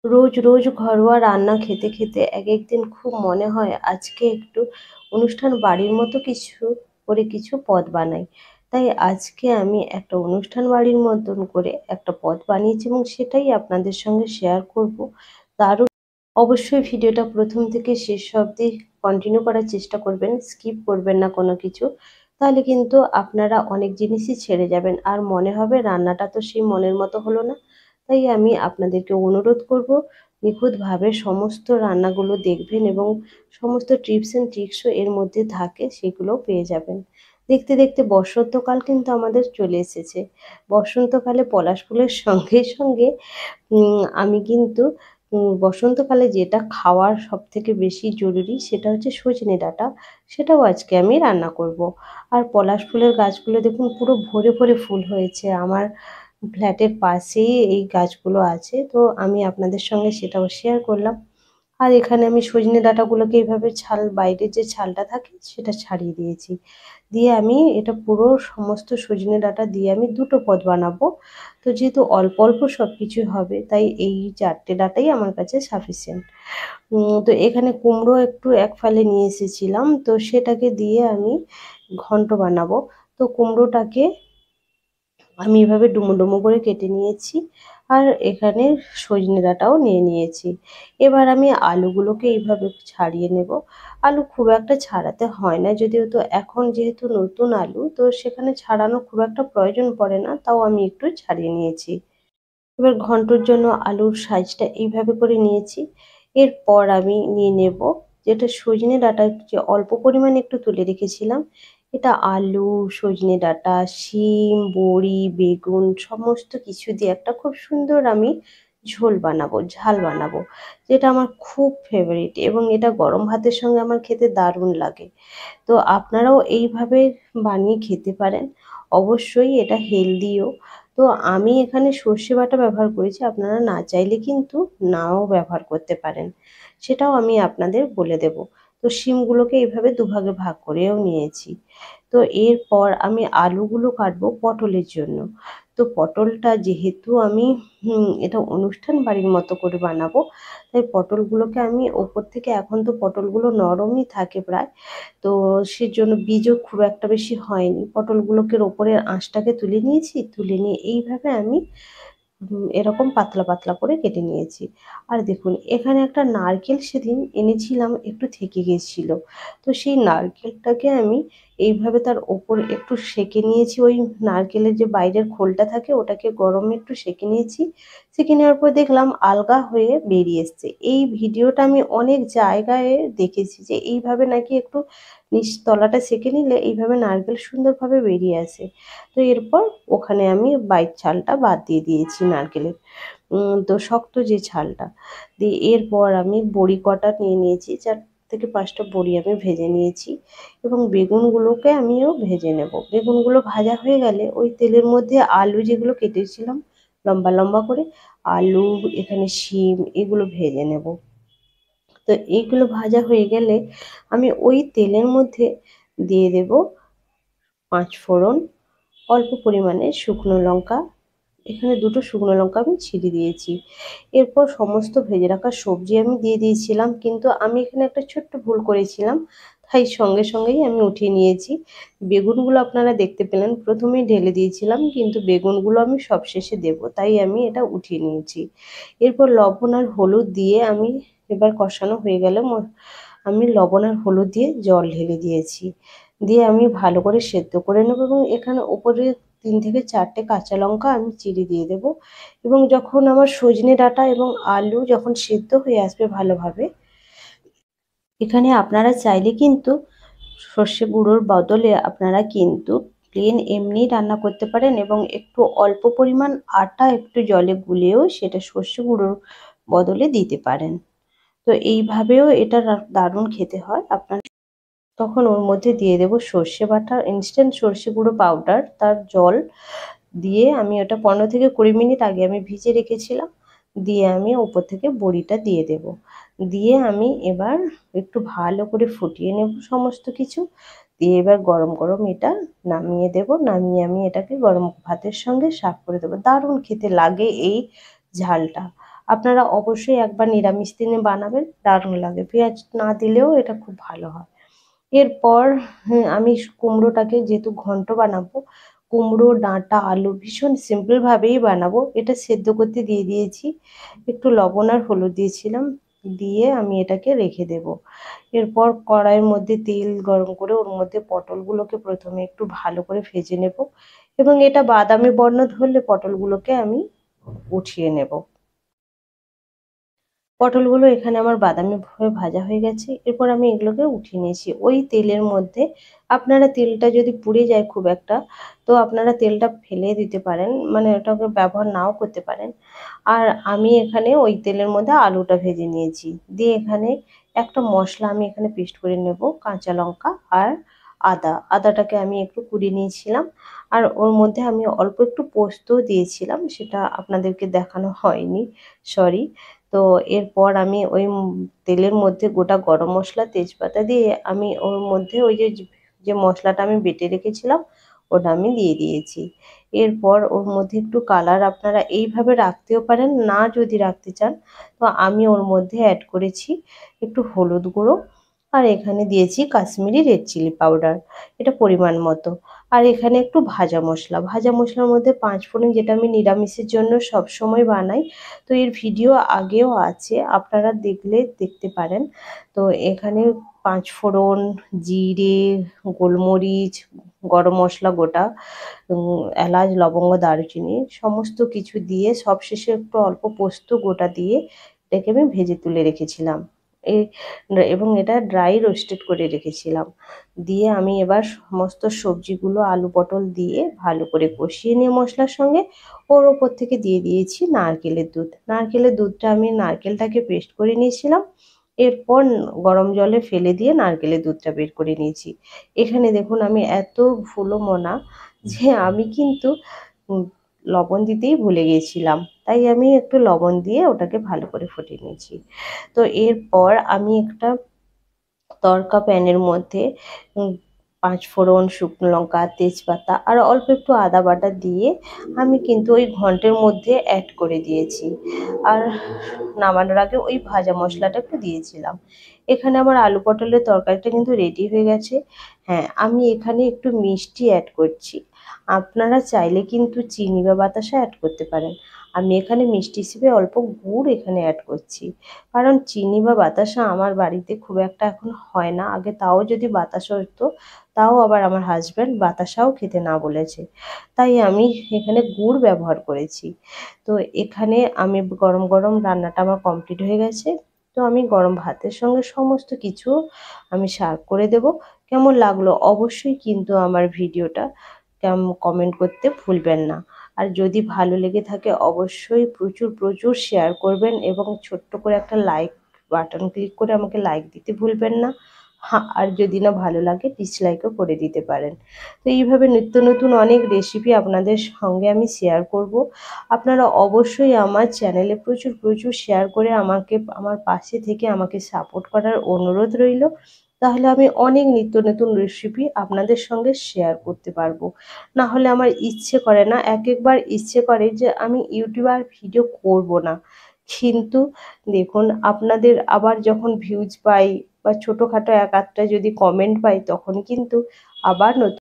রোজ রোজ ঘরোয়া রান্না খেতে খেতে এক একদিন খুব মনে হয় আজকে একটু অনুষ্ঠান বাড়ির মতো কিছু পদ বানাই। তাই আজকে আমি একটা অনুষ্ঠান বাড়ির মতন করে একটা পদ বানিয়েছি এবং সেটাই আপনাদের সঙ্গে শেয়ার করব। দারুণ। অবশ্যই ভিডিওটা প্রথম থেকে শেষ অবধি কন্টিনিউ করার চেষ্টা করবেন, স্কিপ করবেন না কোনো কিছু। তাহলে কিন্তু আপনারা অনেক জিনিসই ছেড়ে যাবেন আর মনে হবে রান্নাটা তো সেই মনের মতো হলো না। তাই আমি আপনাদেরকে অনুরোধ করব নিখুঁতভাবে সমস্ত রান্নাগুলো দেখবেন এবং সমস্ত টিপস অ্যান্ড ট্রিক্সও এর মধ্যে থাকে, সেগুলোও পেয়ে যাবেন। দেখতে দেখতে বসন্তকাল কিন্তু আমাদের চলে এসেছে। বসন্তকালে পলাশ ফুলের সঙ্গে সঙ্গে আমি কিন্তু বসন্তকালে যেটা খাওয়ার সবথেকে বেশি জরুরি সেটা হচ্ছে সজনে ডাঁটা। সেটাও আজকে আমি রান্না করব। আর পলাশ ফুলের গাছগুলো দেখুন পুরো ভরে ভরে ফুল হয়েছে। আমার ফ্ল্যাটের পাশেই এই গাছগুলো আছে। তো আমি আপনাদের সঙ্গে সেটাও শেয়ার করলাম। আর এখানে আমি সজনে ডাঁটাগুলোকে এইভাবে বাইরের যে ছালটা থাকে সেটা ছাড়িয়ে দিয়েছি। দিয়ে আমি এটা পুরো সমস্ত সজনে ডাঁটা দিয়ে আমি দুটো পদ বানাবো। তো যেহেতু অল্প অল্প সব কিছুই হবে তাই এই 4টে ডাঁটাই আমার কাছে সাফিসিয়েন্ট। তো এখানে কুমড়ো একটু এক ফালি নিয়ে এসেছিলাম, তো সেটাকে দিয়ে আমি ঘন্ট বানাবো। তো কুমড়োটাকে আমি এভাবে ডুমো ডুমো করে কেটে নিয়েছি আর এখানে সজনে ডাঁটাও নিয়ে নিয়েছি। এবার আমি আলুগুলোকে এইভাবে ছাড়িয়ে নেব। আলু খুব একটা ছাড়াতে হয় না, যদিও তো এখন যেহেতু নতুন আলু তো সেখানে ছাড়ানো খুব একটা প্রয়োজন পড়ে না, তাও আমি একটু ছাড়িয়ে নিয়েছি। এবার ঘন্টর জন্য আলুর সাইজটা এইভাবে করে নিয়েছি। এরপর আমি নিয়ে নেব যেটা সজনে ডাঁটা, যে অল্প পরিমাণে একটু তুলে রেখেছিলাম। এটা আলু, সজনে ডাঁটা, শিম, বড়ি, বেগুন সমস্ত কিছু দিয়ে একটা খুব সুন্দর আমি ঝোল বানাবো, ঝাল বানাবো, যেটা আমার খুব ফেভারিট এবং এটা গরম ভাতের সঙ্গে আমার খেতে দারুণ লাগে। তো আপনারাও এইভাবে বানিয়ে খেতে পারেন। অবশ্যই এটা হেলদিও। তো আমি এখানে সর্ষে বাটা ব্যবহার করেছি, আপনারা না চাইলে কিন্তু নাও ব্যবহার করতে পারেন, সেটাও আমি আপনাদের বলে দেব। তো শিমগুলোকে এইভাবে দুভাগে ভাগ করেও নিয়েছি। তো এরপর আমি আলুগুলো কাটবো পটলের জন্য। তো পটলটা যেহেতু আমি এটা অনুষ্ঠান বাড়ির মতো করে বানাবো, তাই পটলগুলোকে আমি ওপর থেকে, এখন তো পটলগুলো নরমই থাকে প্রায়, তো সেজন্য বীজও খুব একটা বেশি হয়নি। পটলগুলোকে ওপরের আঁশটাকে তুলে নিয়েছি, তুলে নিয়ে এইভাবে আমি এরকম পাতলা পাতলা করে কেটে নিয়েছি। আর দেখুন এখানে একটা নারকেল সেদিন এনেছিলাম, একটু থেকে গেছিল। তো সেই নারকেলটাকে আমি এইভাবে তার ওপর একটু সেঁকে নিয়েছি। ওই নারকেলের যে বাইরের খোলটা থাকে ওটাকে গরমে একটু সেঁকে নিয়েছি। সেঁকে নেওয়ার পর দেখলাম আলগা হয়ে বেরিয়ে এসছে। এই ভিডিওটা আমি অনেক জায়গায় দেখেছি যে এইভাবে নাকি একটু তলাটা সেঁকে নিলে এইভাবে নারকেল সুন্দরভাবে বেরিয়ে আসে। তো এরপর ওখানে আমি বাইর ছালটা বাদ দিয়ে দিয়েছি নারকেলের, তো শক্ত যে ছালটা দিয়ে। এরপর আমি বড়ি কটা নিয়ে নিয়েছি, 4 থেকে 5টা বড়ি আমি ভেজে নিয়েছি এবং বেগুনগুলোকে আমিও ভেজে নেব। বেগুনগুলো ভাজা হয়ে গেলে ওই তেলের মধ্যে আলু যেগুলো কেটেছিলাম লম্বা লম্বা করে, আলু, এখানে শিম, এগুলো ভেজে নেব। তো এইগুলো ভাজা হয়ে গেলে আমি ওই তেলের মধ্যে দিয়ে দেব 5 ফোড়ন, অল্প পরিমাণে শুকনো লঙ্কা, এখানে 2টো শুকনো লঙ্কা আমি ছিঁড়ে দিয়েছি। এরপর সমস্ত ভেজে রাখা সবজি আমি দিয়ে দিয়েছিলাম, কিন্তু আমি এখানে একটা ছোট্ট ভুল করেছিলাম, তাই সঙ্গে সঙ্গেই আমি উঠিয়ে নিয়েছি। বেগুনগুলো আপনারা দেখতে পেলেন প্রথমেই ঢেলে দিয়েছিলাম, কিন্তু বেগুনগুলো আমি সবশেষে দেব, তাই আমি এটা উঠিয়ে নিয়েছি। এরপর লবণ আর হলুদ দিয়ে আমি, এবার কষানো হয়ে গেলে আমি লবণ আর হলুদ দিয়ে জল ঢেলে দিয়েছি। দিয়ে আমি ভালো করে সেদ্ধ করে নেব এবং এখানে ওপরে 3 থেকে 4টে কাঁচা লঙ্কা আমি চিড়ে দিয়ে দেবো। এবং যখন আমার সজনে ডাঁটা এবং আলু যখন সেদ্ধ হয়ে আসবে ভালোভাবে, এখানে আপনারা চাইলে কিন্তু সর্ষে গুঁড়োর বদলে আপনারা কিন্তু প্লেন এমনি রান্না করতে পারেন এবং একটু অল্প পরিমাণ আটা একটু জলে গুলেও সেটা সর্ষে গুঁড়োর বদলে দিতে পারেন। তো এইভাবেও এটা দারুণ খেতে হয়। তখন ওর মধ্যে দিয়ে দেবো সর্ষে বাটা, ইনস্ট্যান্ট সর্ষে গুঁড়ো পাউডার, তার জল দিয়ে আমি ওটা 15 থেকে 20 মিনিট আগে আমি ভিজে রেখেছিলাম। দিয়ে আমি ওপর থেকে বড়িটা দিয়ে দেব। দিয়ে আমি এবার একটু ভালো করে ফুটিয়ে নেব সমস্ত কিছু। দিয়ে এবার গরম গরম এটা নামিয়ে দেব। নামিয়ে আমি এটাকে গরম ভাতের সঙ্গে সার্ভ করে দেবো। দারুণ খেতে লাগে এই ঝালটা। আপনারা অবশ্যই একবার নিরামিষ দিনে বানাবেন, দারুণ লাগে। পেঁয়াজ না দিলেও এটা খুব ভালো হয়। এরপর আমি কুমড়োটাকে যেহেতু ঘন্ট বানাবো, কুমড়ো, ডাঁটা, আলু ভীষণ সিম্পল ভাবেই বানাবো। এটা সেদ্ধ করতে দিয়ে দিয়েছি, একটু লবণ আর হলুদ দিয়েছিলাম, দিয়ে আমি এটাকে রেখে দেব। এরপর কড়াইয়ের মধ্যে তেল গরম করে ওর মধ্যে পটলগুলোকে প্রথমে একটু ভালো করে ভেজে নেব, এবং এটা বাদামি বর্ণ ধরলে পটলগুলোকে আমি উঠিয়ে নেব। পটলগুলো এখানে আমার বাদামি ভাবে ভাজা হয়ে গেছে। এরপর আমি এগুলোকে উঠিয়ে নিয়েছি। ওই তেলের মধ্যে আপনারা তেলটা যদি পুড়ে যায় খুব একটা, তো আপনারা তেলটা ফেলে দিতে পারেন, মানে ওটাকে ব্যবহার নাও করতে পারেন। আর আমি এখানে ওই তেলের মধ্যে আলুটা ভেজে নিয়েছি। দিয়ে এখানে একটা মশলা আমি এখানে পেস্ট করে নেব, কাঁচা লঙ্কা আর আদাটাকে আমি একটু কুড়িয়ে নিয়েছিলাম। আর ওর মধ্যে আমি অল্প একটু পোস্ত দিয়েছিলাম, সেটা আপনাদেরকে দেখানো হয়নি, সরি। তো এরপর আমি ওই তেলের মধ্যে গোটা গরম মশলা, তেজপাতা দিয়ে আমি ওর মধ্যে ওই যে যে মশলাটা আমি বেটে রেখেছিলাম ওটা আমি দিয়ে দিয়েছি। এরপর ওর মধ্যে একটু কালার আপনারা এইভাবে রাখতেও পারেন, না যদি রাখতে চান তো আমি ওর মধ্যে অ্যাড করেছি একটু হলুদ গুঁড়ো, আর এখানে দিয়েছি কাশ্মীরি রেড চিলি পাউডার, এটা পরিমাণ মতো। আর এখানে একটু ভাজা মশলার মধ্যে 5 ফোড়ন, যেটা আমি নিরামিষের জন্য সব সময় বানাই। তো এর ভিডিও আগেও আছে, আপনারা দেখলে দেখতে পারেন। তো এখানে 5 ফোড়ন, জিরে, গোলমরিচ, গরম মশলা গোটা, এলাচ, লবঙ্গ, দারুচিনি সমস্ত কিছু দিয়ে সবশেষে একটু অল্প পোস্ত গোটা দিয়ে এটাকে আমি ভেজে তুলে রেখেছিলাম। এই এবং এটা ড্রাই রোস্টেড করে রেখেছিলাম। দিয়ে আমি এবার সমস্ত সবজিগুলো আলু পটল দিয়ে ভালো করে কষিয়ে নিয়ে মশলার সঙ্গে ওর ওপর থেকে দিয়ে দিয়েছি নারকেলের দুধ। নারকেলের দুধটা আমি নারকেলটাকে পেস্ট করে নিয়েছিলাম, এরপর গরম জলে ফেলে দিয়ে নারকেলের দুধটা বের করে নিয়েছি। এখানে দেখুন আমি এত ভুলো মনা যে আমি কিন্তু উম, লবণ দিতেই ভুলে গেছিলাম, তাই আমি একটু লবণ দিয়ে ওটাকে ভালো করে ফুটিয়ে নিয়েছি। তো এরপর আমি একটা তড়কা প্যানের মধ্যে 5 ফোড়ন, শুকনো লঙ্কা, তেজপাতা আর অল্প একটু আদা বাটা দিয়ে আমি কিন্তু ওই ঘন্টের মধ্যে অ্যাড করে দিয়েছি। আর নামানোর আগে ওই ভাজা মশলাটা একটু দিয়েছিলাম। এখানে আমার আলু পটলের তরকারিটা কিন্তু রেডি হয়ে গেছে। হ্যাঁ, আমি এখানে একটু মিষ্টি অ্যাড করছি। আপনারা চাইলে কিন্তু চিনি বা বাতাসা অ্যাড করতে পারেন। আমি এখানে মিষ্টি হিসেবে অল্প গুড় এখানে অ্যাড করছি। কারণ চিনি বা বাতাসা আমার বাড়িতে খুব একটা এখন হয় না। আগে তাও যদি বাতাসা হতো, তাও আবার আমার হাজব্যান্ড বাতাসাও খেতে না বলেছে। তাই আমি এখানে গুড় ব্যবহার করেছি। তো এখানে আমি গরম গরম রান্নাটা আমার কমপ্লিট হয়ে গেছে। তো আমি গরম ভাতের সঙ্গে সমস্ত কিছু আমি সার্ভ করে দেব। কেমন লাগলো অবশ্যই কিন্তু আমার ভিডিওটা কমেন্ট করতে ভুলবেন না। আর যদি ভালো লেগে থাকে অবশ্যই প্রচুর প্রচুর শেয়ার করবেন, এবং ছোট্ট করে একটা লাইক বাটন ক্লিক করে আমাকে লাইক দিতে ভুলবেন না। হ্যাঁ, আর যদি না ভালো লাগে ডিসলাইকও করে দিতে পারেন। তো এইভাবে নিত্য নতুন অনেক রেসিপি আপনাদের সঙ্গে আমি শেয়ার করব। আপনারা অবশ্যই আমার চ্যানেলে প্রচুর প্রচুর শেয়ার করে আমাকে আমার পাশে থেকে আমাকে সাপোর্ট করার অনুরোধ রইল। তাহলে আমি অনেক নিত্য নতুন রেসিপি আপনাদের সঙ্গে শেয়ার করতে পারবো। না হলে আমার ইচ্ছে করে না, এক একবার ইচ্ছে করে যে আমি ইউটিউবে আর ভিডিও করব না। কিন্তু দেখুন আপনাদের আবার যখন ভিউজ পাই বা ছোটোখাটো এক আধটা যদি কমেন্ট পাই, তখন কিন্তু আবার নতুন